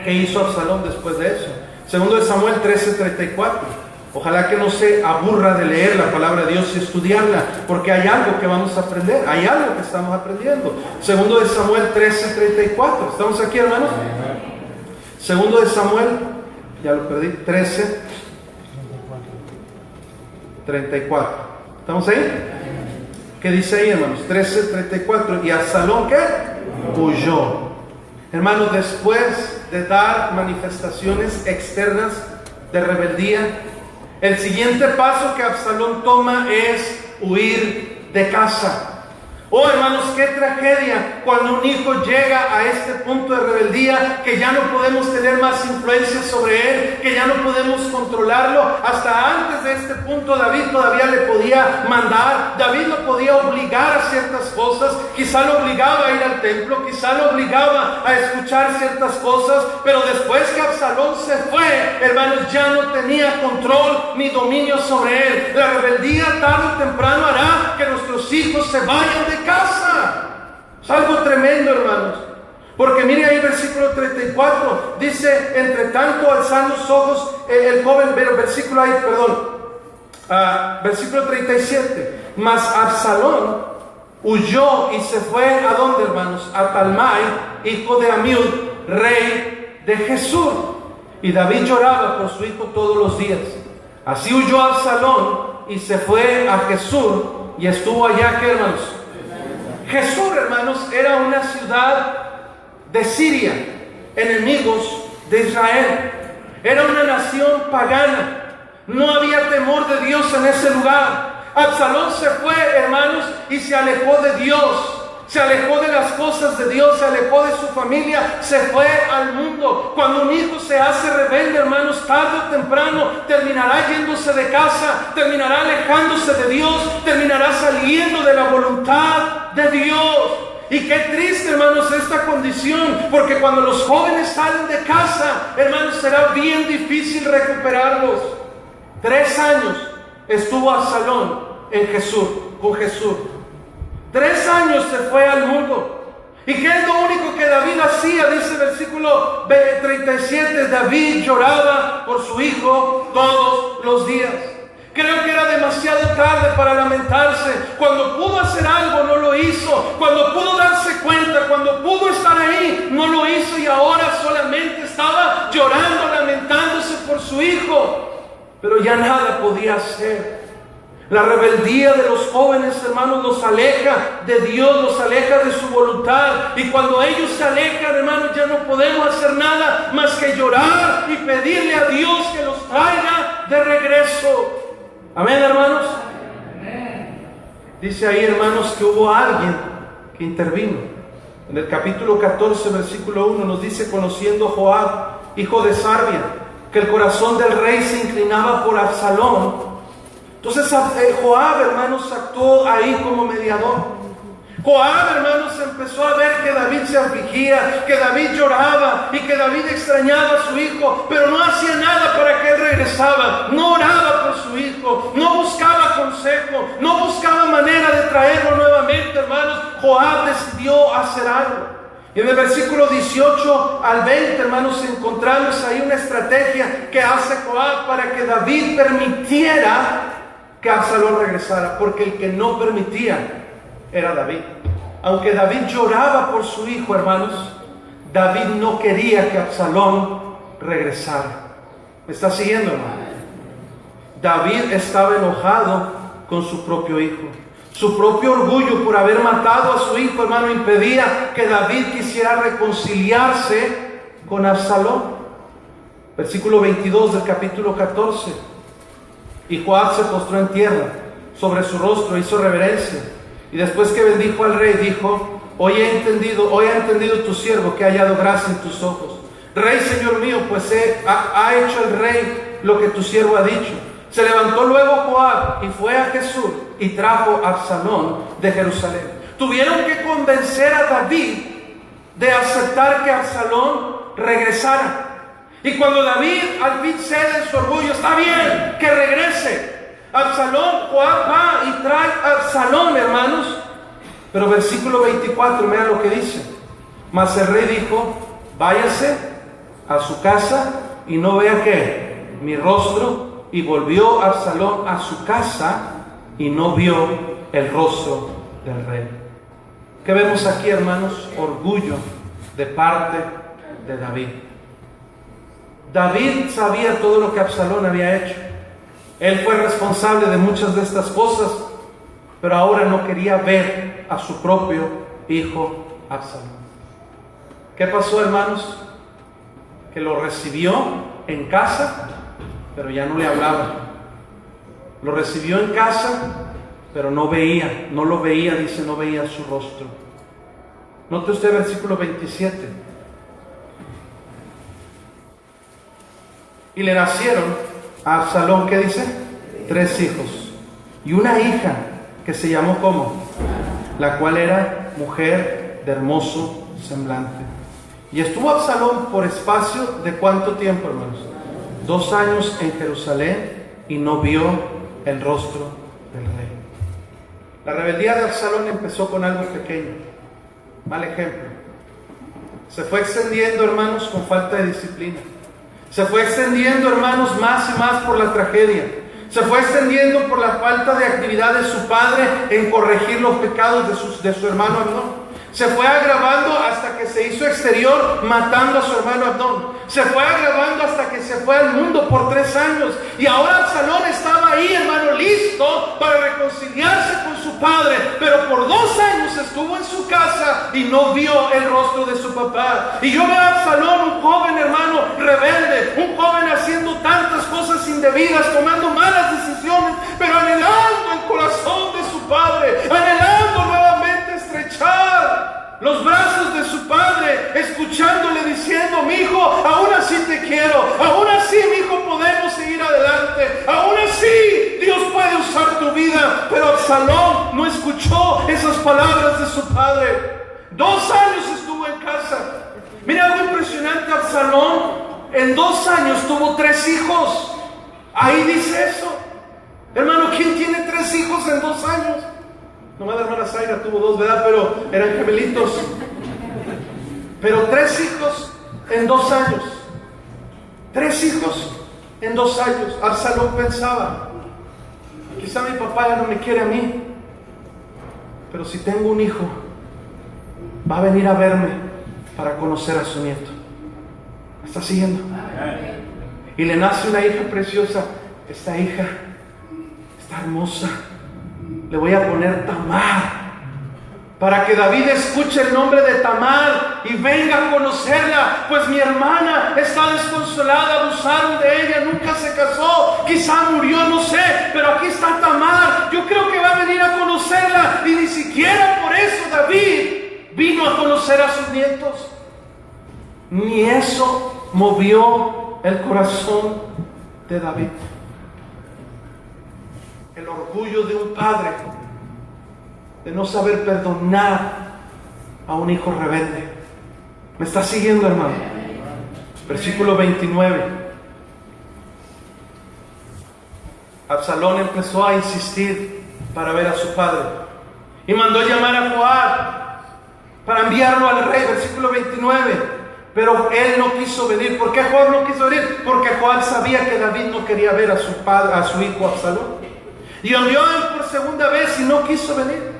¿Qué hizo Absalón después de eso? Segundo de Samuel 13:34. Ojalá que no se aburra de leer la palabra de Dios y estudiarla, porque hay algo que vamos a aprender, hay algo que estamos aprendiendo. Segundo de Samuel 13:34. ¿Estamos aquí, hermanos? Segundo de Samuel, ya lo perdí, 13:34. ¿Estamos ahí? ¿Qué dice ahí, hermanos? 13:34. Y Absalón, ¿qué? Huyó. Hermanos, después de dar manifestaciones externas de rebeldía, el siguiente paso que Absalón toma es huir de casa. Oh, hermanos, qué tragedia cuando un hijo llega a este punto de rebeldía, que ya no podemos tener más influencia sobre él, que ya no podemos controlarlo. Hasta antes de este punto David todavía le podía mandar, David lo podía obligar a ciertas cosas, quizá lo obligaba a ir al templo, quizá lo obligaba a escuchar ciertas cosas, pero después que Absalón se fue, hermanos, ya no tenía control ni dominio sobre él. La rebeldía tarde o temprano hará que nuestros hijos se vayan de casa. Es algo tremendo, hermanos, porque mire ahí versículo 34, dice: entre tanto alzando los ojos el joven, versículo 37, mas Absalón huyó y se fue ¿a dónde, hermanos? A Talmai, hijo de Amiud, rey de Jesús. Y David lloraba por su hijo todos los días. Así huyó Absalón y se fue a Jesús, y estuvo allá, ¿qué, hermanos? Jesús, hermanos, era una ciudad de Siria, enemigos de Israel. Era una nación pagana. No había temor de Dios en ese lugar. Absalón se fue, hermanos, y se alejó de Dios. Se alejó de las cosas de Dios, se alejó de su familia, se fue al mundo. Cuando un hijo se hace rebelde, hermanos, tarde o temprano terminará yéndose de casa, terminará alejándose de Dios, terminará saliendo de la voluntad de Dios. Y qué triste, hermanos, esta condición, porque cuando los jóvenes salen de casa, hermanos, será bien difícil recuperarlos. 3 años estuvo Absalón con Jesús. 3 años se fue al mundo. ¿Y qué es lo único que David hacía? Dice el versículo 37, David lloraba por su hijo todos los días. Creo que era demasiado tarde para lamentarse. Cuando pudo hacer algo, no lo hizo. Cuando pudo darse cuenta, cuando pudo estar ahí, no lo hizo. Y ahora solamente estaba llorando, lamentándose por su hijo. Pero ya nada podía hacer. La rebeldía de los jóvenes, hermanos, los aleja de Dios, los aleja de su voluntad. Y cuando ellos se alejan, hermanos, ya no podemos hacer nada más que llorar y pedirle a Dios que los traiga de regreso. Amén, hermanos. Dice ahí, hermanos, que hubo alguien que intervino. En el capítulo 14, versículo 1 nos dice: conociendo Joab, hijo de Sarvia, que el corazón del rey se inclinaba por Absalón. Entonces Joab, hermanos, actuó ahí como mediador. Joab, hermanos, empezó a ver que David se afligía, que David lloraba y que David extrañaba a su hijo, pero no hacía nada para que él regresara. No oraba por su hijo, no buscaba consejo, no buscaba manera de traerlo nuevamente, hermanos. Joab decidió hacer algo. Y en el versículo 18 al 20, hermanos, encontramos ahí una estrategia que hace Joab para que David permitiera que Absalón regresara, porque el que no permitía era David. Aunque David lloraba por su hijo, hermanos, David no quería que Absalón regresara. ¿Me está siguiendo, hermano? David estaba enojado con su propio hijo. Su propio orgullo por haber matado a su hijo, hermano, impedía que David quisiera reconciliarse con Absalón. Versículo 22 del capítulo 14. Y Joab se postró en tierra, sobre su rostro hizo reverencia. Y después que bendijo al rey, dijo: hoy ha entendido tu siervo que ha hallado gracia en tus ojos. Rey, señor mío, pues ha hecho el rey lo que tu siervo ha dicho. Se levantó luego Joab y fue a Jesús y trajo a Absalón de Jerusalén. Tuvieron que convencer a David de aceptar que Absalón regresara. Y cuando David al fin cede en su orgullo, está bien que regrese. Absalón, Joab va y trae a Absalón, hermanos. Pero versículo 24, mira lo que dice. Mas el rey dijo: váyase a su casa y no vea que mi rostro. Y volvió Absalón a su casa y no vio el rostro del rey. ¿Qué vemos aquí, hermanos? Orgullo de parte de David. David sabía todo lo que Absalón había hecho. Él fue responsable de muchas de estas cosas, pero ahora no quería ver a su propio hijo Absalón. ¿Qué pasó, hermanos? Que lo recibió en casa, pero ya no le hablaba. Lo recibió en casa, pero no lo veía, dice, no veía su rostro. Note usted el versículo 27. Y le nacieron a Absalón, ¿qué dice? 3 hijos. Y una hija que se llamó ¿cómo? La cual era mujer de hermoso semblante. Y estuvo Absalón por espacio de ¿cuánto tiempo, hermanos? 2 años en Jerusalén y no vio el rostro del rey. La rebeldía de Absalón empezó con algo pequeño. Mal ejemplo. Se fue extendiendo, hermanos, con falta de disciplina. Se fue extendiendo, hermanos, más y más por la tragedia. Se fue extendiendo por la falta de actividad de su padre en corregir los pecados de su hermano Amnón. Se fue agravando hasta que se hizo exterior, matando a su hermano Abdón. Se fue agravando hasta que se fue al mundo por 3 años. Y ahora Absalón estaba ahí, hermano, listo para reconciliarse con su padre. Pero por 2 años estuvo en su casa y no vio el rostro de su papá. Y yo veo a Absalón, un joven, hermano, rebelde. Un joven haciendo tantas cosas indebidas, tomando malas decisiones, pero anhelando el corazón de su padre. Anhelando nuevamente estrechar escuchándole, diciendo: mi hijo, aún así te quiero, aún así, mi hijo, podemos seguir adelante, aún así Dios puede usar tu vida. Pero Absalón no escuchó esas palabras de su padre. 2 años estuvo en casa. Mira algo impresionante: Absalón en 2 años tuvo 3 hijos. Ahí dice eso. Hermano, ¿quién tiene 3 hijos en 2 años? Nomás la hermana Zaira tuvo 2, ¿verdad? Pero eran gemelitos. Pero 3 hijos en 2 años. 3 hijos en 2 años. Absalón pensaba: quizá mi papá ya no me quiere a mí, pero si tengo un hijo, va a venir a verme para conocer a su nieto. ¿Me está siguiendo? Y le nace una hija preciosa. Esta hija está hermosa. Le voy a poner Tamar, para que David escuche el nombre de Tamar y venga a conocerla. Pues mi hermana está desconsolada, abusaron de ella, nunca se casó, quizá murió, no sé, pero aquí está Tamar. Yo creo que va a venir a conocerla. Y ni siquiera por eso David vino a conocer a sus nietos. Ni eso movió el corazón de David. El orgullo de un padre de no saber perdonar a un hijo rebelde. ¿Me está siguiendo, hermano? Versículo 29. Absalón empezó a insistir para ver a su padre y mandó llamar a Joab para enviarlo al rey. Versículo 29. Pero él no quiso venir. ¿Por qué Joab no quiso venir? Porque Joab sabía que David no quería ver a su padre, a su hijo Absalón. Y envió a él por segunda vez y no quiso venir.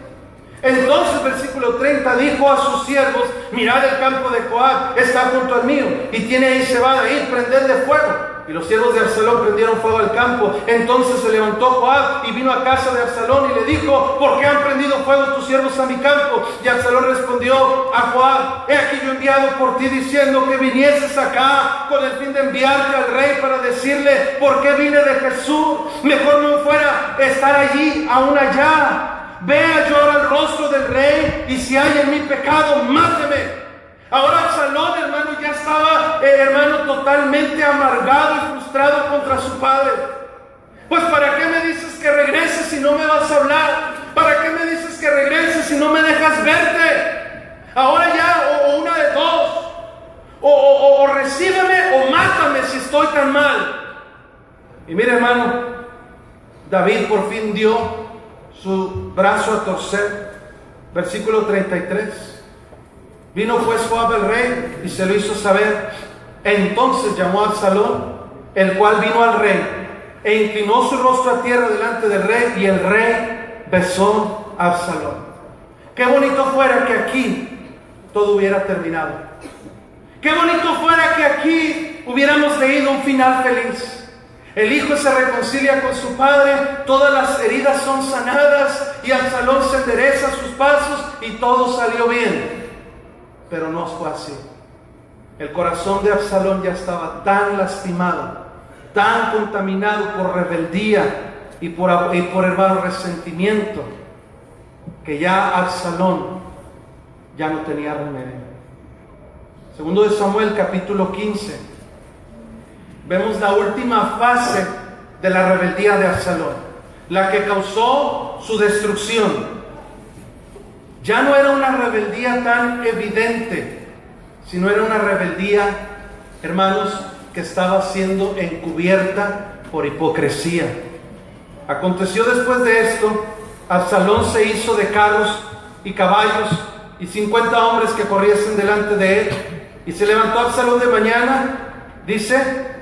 Entonces, versículo 30, dijo a sus siervos: mirad, el campo de Joab está junto al mío, y tiene ahí cebada, id, prendedle fuego. Y los siervos de Absalón prendieron fuego al campo. Entonces se levantó Joab y vino a casa de Absalón y le dijo: ¿por qué han prendido fuego tus siervos a mi campo? Y Absalón respondió a Joab: he aquí yo enviado por ti, diciendo que vinieses acá con el fin de enviarte al rey para decirle: ¿por qué vine de Jesús? Mejor no fuera estar allí, aún allá. Vea yo ahora el rostro del rey, y si hay en mi pecado, máteme. Ahora Absalón, hermano, ya estaba, hermano, totalmente amargado y frustrado contra su padre. Pues ¿para qué me dices que regreses si no me vas a hablar? ¿Para qué me dices que regreses si no me dejas verte? Ahora ya, o una de dos, o recíbeme o mátame si estoy tan mal. Y mire, hermano, David por fin dio su brazo a torcer. Versículo 33. Vino pues Joab el rey y se lo hizo saber. Entonces llamó a Absalón, el cual vino al rey e inclinó su rostro a tierra delante del rey, y el rey besó a Absalón. Qué bonito fuera que aquí todo hubiera terminado. Qué bonito fuera que aquí hubiéramos leído un final feliz. El hijo se reconcilia con su padre, todas las heridas son sanadas y Absalón se endereza sus pasos y todo salió bien. Pero no fue así. El corazón de Absalón ya estaba tan lastimado, tan contaminado por rebeldía y por hermano resentimiento, que ya Absalón ya no tenía remedio. Segundo de Samuel, capítulo 15. Vemos la última fase de la rebeldía de Absalón, la que causó su destrucción. Ya no era una rebeldía tan evidente, sino era una rebeldía, hermanos, que estaba siendo encubierta por hipocresía. Aconteció después de esto, Absalón se hizo de carros y caballos y 50 hombres que corriesen delante de él. Y se levantó Absalón de mañana, dice,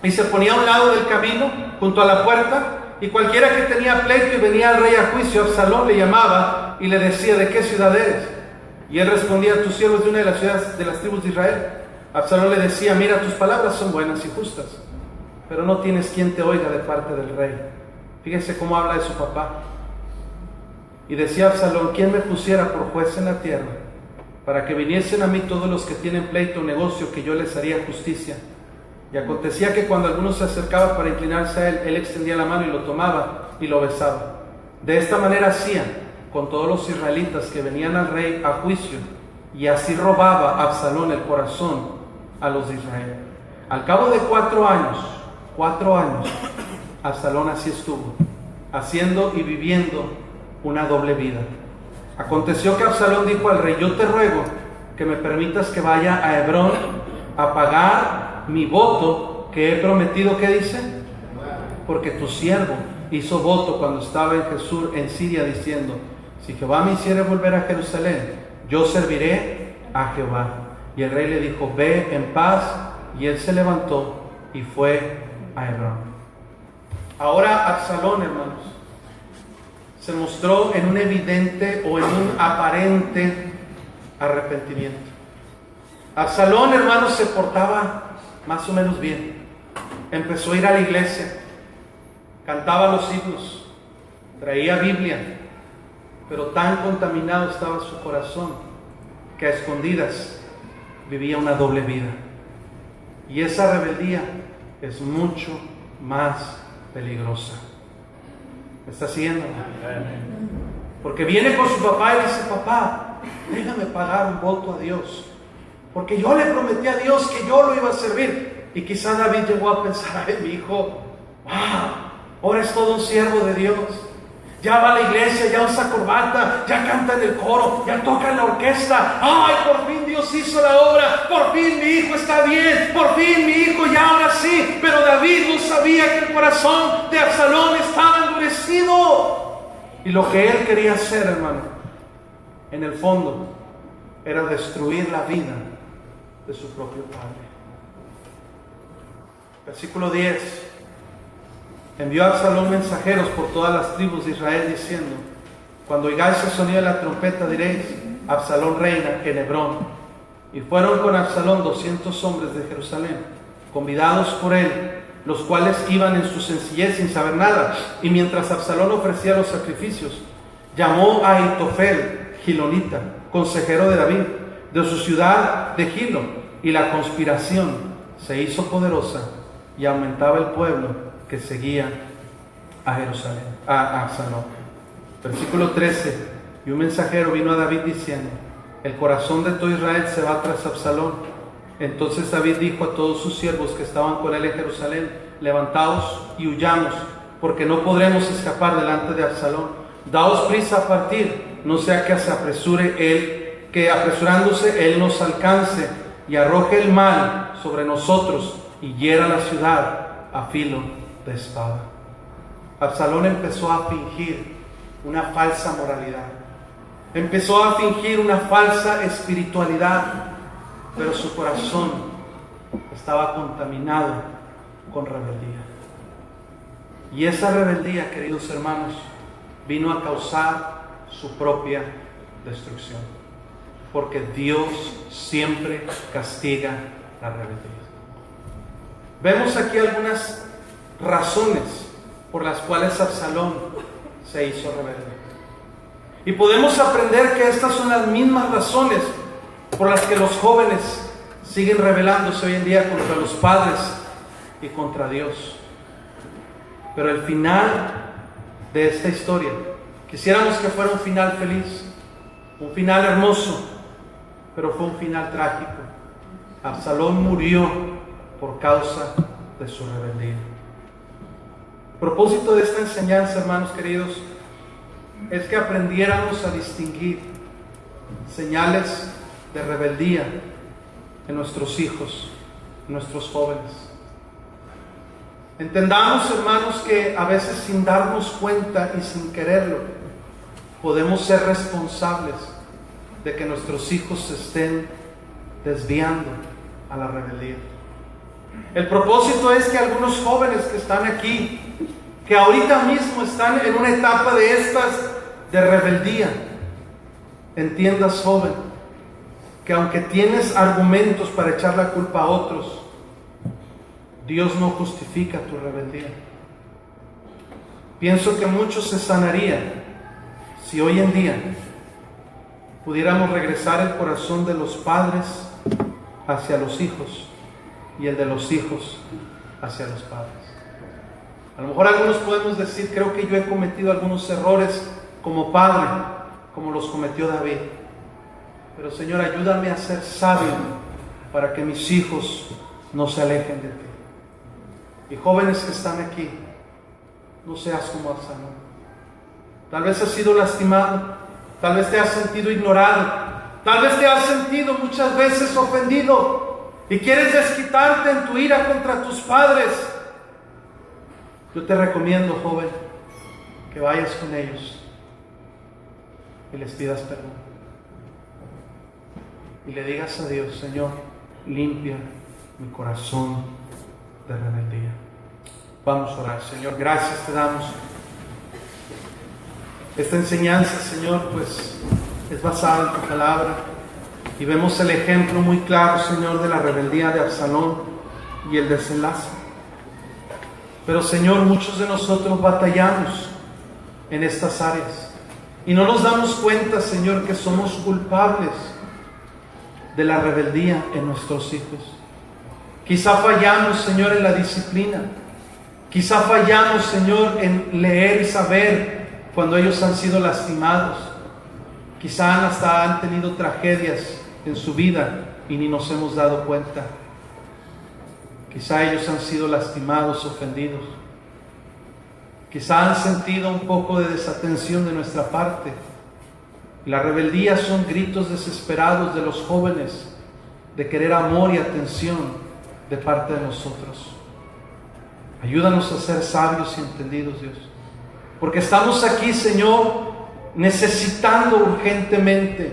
y se ponía a un lado del camino, junto a la puerta, y cualquiera que tenía pleito y venía al rey a juicio, Absalón le llamaba y le decía: ¿de qué ciudad eres? Y él respondía: tus siervos de una de las ciudades de las tribus de Israel. Absalón le decía: mira, tus palabras son buenas y justas, pero no tienes quien te oiga de parte del rey. Fíjense cómo habla de su papá. Y decía Absalón: ¿quién me pusiera por juez en la tierra, para que viniesen a mí todos los que tienen pleito o negocio, que yo les haría justicia? Y acontecía que cuando alguno se acercaba para inclinarse a él, él extendía la mano y lo tomaba y lo besaba. De esta manera hacían con todos los israelitas que venían al rey a juicio, y así robaba Absalón el corazón a los de Israel. Al cabo de 4 años, Absalón así estuvo, haciendo y viviendo una doble vida. Aconteció que Absalón dijo al rey: yo te ruego que me permitas que vaya a Hebrón a pagar mi voto que he prometido. ¿Qué dice? Porque tu siervo hizo voto cuando estaba en Jesús en Siria, diciendo: si Jehová me hiciere volver a Jerusalén, yo serviré a Jehová. Y el rey le dijo: ve en paz. Y él se levantó y fue a Hebrón. Ahora Absalón, hermanos, se mostró en un evidente o en un aparente arrepentimiento. Absalón, hermanos, se portaba más o menos bien. Empezó a ir a la iglesia, cantaba los himnos, traía Biblia, pero tan contaminado estaba su corazón que a escondidas vivía una doble vida. Y esa rebeldía es mucho más peligrosa. ¿Me está siguiendo? Porque viene con su papá y dice: papá, déjame pagar un voto a Dios, porque yo le prometí a Dios que yo lo iba a servir. Y quizá David llegó a pensar: ay, mi hijo, wow, ahora es todo un siervo de Dios. Ya va a la iglesia, ya usa corbata, ya canta en el coro, ya toca en la orquesta. ¡Ay, por fin Dios hizo la obra! ¡Por fin mi hijo está bien! ¡Por fin mi hijo ya ahora sí! Pero David no sabía que el corazón de Absalón estaba endurecido. Y lo que él quería hacer, hermano, en el fondo, era destruir la vida de su propio padre. Versículo 10. Envió a Absalón mensajeros por todas las tribus de Israel, diciendo: cuando oigáis el sonido de la trompeta, diréis: Absalón reina en Hebrón. Y fueron con Absalón 200 hombres de Jerusalén, convidados por él, los cuales iban en su sencillez sin saber nada. Y mientras Absalón ofrecía los sacrificios, llamó a Ahitofel, gilonita, consejero de David, de su ciudad de Gilo, y la conspiración se hizo poderosa y aumentaba el pueblo que seguía a Jerusalén, a Absalón. Versículo 13. Y un mensajero vino a David diciendo: el corazón de todo Israel se va tras Absalón. Entonces David dijo a todos sus siervos que estaban con él en Jerusalén: levantaos y huyamos, porque no podremos escapar delante de Absalón. Daos prisa a partir, no sea que se apresure él, que apresurándose él nos alcance y arroje el mal sobre nosotros y hiera la ciudad a filo de espada. Absalón empezó a fingir una falsa moralidad, empezó a fingir una falsa espiritualidad, pero su corazón estaba contaminado con rebeldía. Y esa rebeldía, queridos hermanos, vino a causar su propia destrucción, porque Dios siempre castiga la rebeldía. Vemos aquí algunas razones por las cuales Absalón se hizo rebelde. Y podemos aprender que estas son las mismas razones por las que los jóvenes siguen rebelándose hoy en día contra los padres y contra Dios. Pero el final de esta historia, quisiéramos que fuera un final feliz, un final hermoso, pero fue un final trágico. Absalón murió por causa de su rebeldía. El propósito de esta enseñanza, hermanos queridos, es que aprendiéramos a distinguir señales de rebeldía en nuestros hijos, en nuestros jóvenes. Entendamos, hermanos, que a veces sin darnos cuenta y sin quererlo, podemos ser responsables de que nuestros hijos se estén desviando a la rebeldía. El propósito es que algunos jóvenes que están aquí, que ahorita mismo están en una etapa de estas de rebeldía, entiendas, joven, que aunque tienes argumentos para echar la culpa a otros, Dios no justifica tu rebeldía. Pienso que mucho se sanaría si hoy en día pudiéramos regresar el corazón de los padres hacia los hijos y el de los hijos hacia los padres. A lo mejor algunos podemos decir: creo que yo he cometido algunos errores como padre, como los cometió David. Pero Señor, ayúdame a ser sabio para que mis hijos no se alejen de ti. Y jóvenes que están aquí, no seas como Absalón. Tal vez has sido lastimado, tal vez te has sentido ignorado, tal vez te has sentido muchas veces ofendido y quieres desquitarte en tu ira contra tus padres. Yo te recomiendo, joven, que vayas con ellos y les pidas perdón. Y le digas a Dios: Señor, limpia mi corazón de rebeldía. Vamos a orar. Señor, gracias te damos. Esta enseñanza, Señor, pues es basada en tu palabra. Y vemos el ejemplo muy claro, Señor, de la rebeldía de Absalón y el desenlace. Pero, Señor, muchos de nosotros batallamos en estas áreas. Y no nos damos cuenta, Señor, que somos culpables de la rebeldía en nuestros hijos. Quizá fallamos, Señor, en la disciplina. Quizá fallamos, Señor, en leer y saber cuando ellos han sido lastimados. Quizá hasta han tenido tragedias en su vida y ni nos hemos dado cuenta. Quizá ellos han sido lastimados, ofendidos. Quizá han sentido un poco de desatención de nuestra parte. La rebeldía son gritos desesperados de los jóvenes de querer amor y atención de parte de nosotros. Ayúdanos a ser sabios y entendidos, Dios, porque estamos aquí, Señor, necesitando urgentemente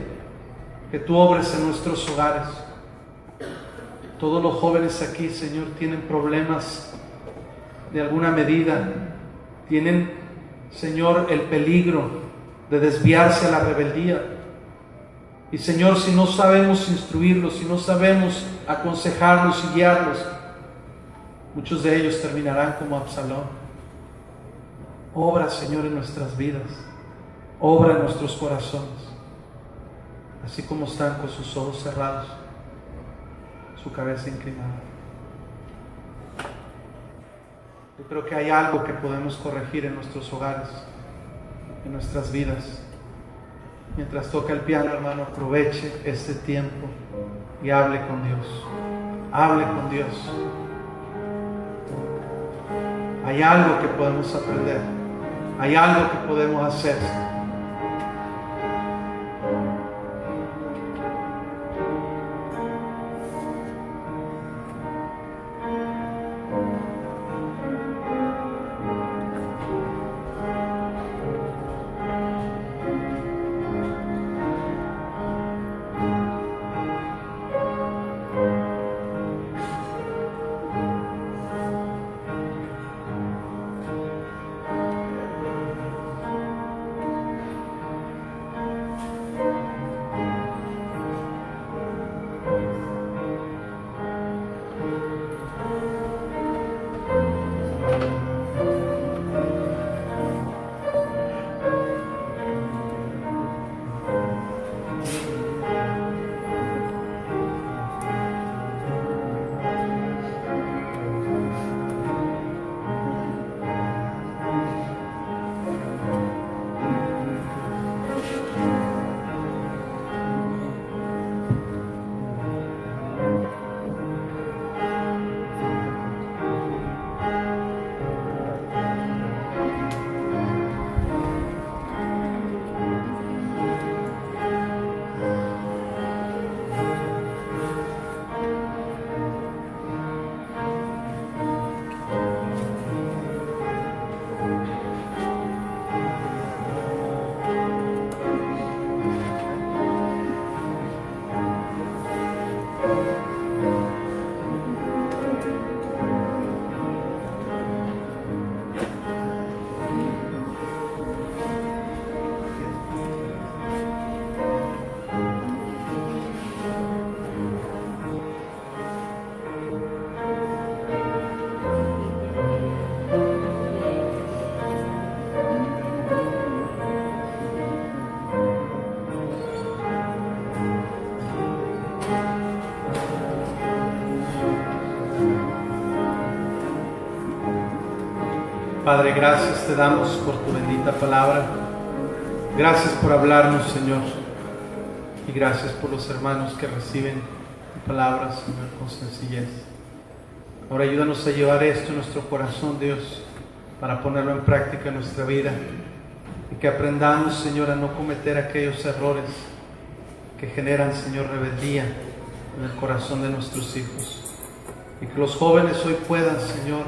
que tú obres en nuestros hogares. Todos los jóvenes aquí, Señor, tienen problemas de alguna medida, tienen, Señor, el peligro de desviarse a la rebeldía. Y, Señor, si no sabemos instruirlos, si no sabemos aconsejarlos y guiarlos, muchos de ellos terminarán como Absalón. Obra, Señor, en nuestras vidas, obra en nuestros corazones, así como están con sus ojos cerrados, su cabeza inclinada. Yo creo que hay algo que podemos corregir en nuestros hogares, en nuestras vidas. Mientras toca el piano, hermano, aproveche este tiempo y hable con Dios. Hable con Dios. Hay algo que podemos aprender. Hay algo que podemos hacer. Padre, gracias te damos por tu bendita palabra. Gracias por hablarnos, Señor. Y gracias por los hermanos que reciben tu palabra, Señor, con sencillez. Ahora ayúdanos a llevar esto en nuestro corazón, Dios, para ponerlo en práctica en nuestra vida. Y que aprendamos, Señor, a no cometer aquellos errores que generan, Señor, rebeldía en el corazón de nuestros hijos. Y que los jóvenes hoy puedan, Señor,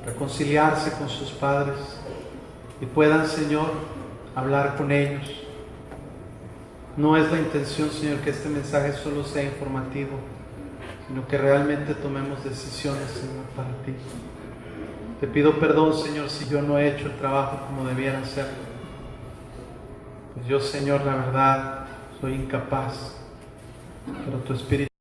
reconciliarse con sus padres y puedan, Señor, hablar con ellos. No es la intención, Señor, que este mensaje solo sea informativo, sino que realmente tomemos decisiones, Señor, para ti. Te pido perdón, Señor, si yo no he hecho el trabajo como debiera hacerlo. Pues yo, Señor, la verdad, soy incapaz, pero tu Espíritu